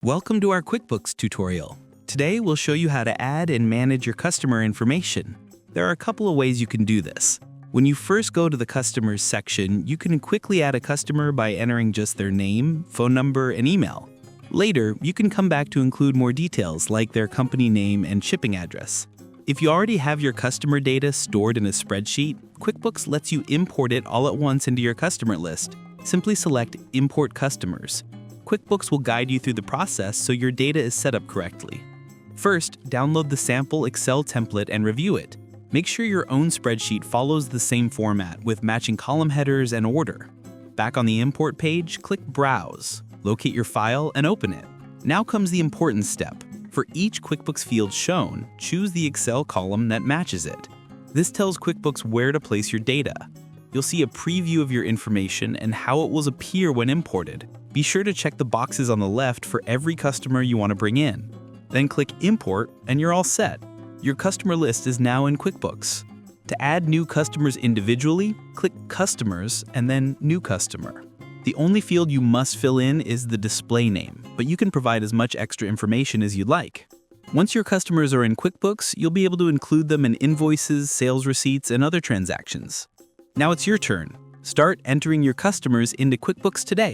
Welcome to our QuickBooks tutorial. Today we'll show you how to add and manage your customer information. There are a couple of ways you can do this. When you first go to the Customers section, you can quickly add a customer by entering just their name, phone number, and email. Later, you can come back to include more details like their company name and shipping address. If you already have your customer data stored in a spreadsheet, QuickBooks lets you import it all at once into your customer list. Simply select Import Customers. QuickBooks will guide you through the process so your data is set up correctly. First, download the sample Excel template and review it. Make sure your own spreadsheet follows the same format with matching column headers and order. Back on the import page, click Browse. Locate your file and open it. Now comes the important step. For each QuickBooks field shown, choose the Excel column that matches it. This tells QuickBooks where to place your data. You'll see a preview of your information and how it will appear when imported. Be sure to check the boxes on the left for every customer you want to bring in. Then click Import and you're all set. Your customer list is now in QuickBooks. To add new customers individually, click Customers and then New Customer. The only field you must fill in is the display name, but you can provide as much extra information as you'd like. Once your customers are in QuickBooks, you'll be able to include them in invoices, sales receipts, and other transactions. Now it's your turn. Start entering your customers into QuickBooks today.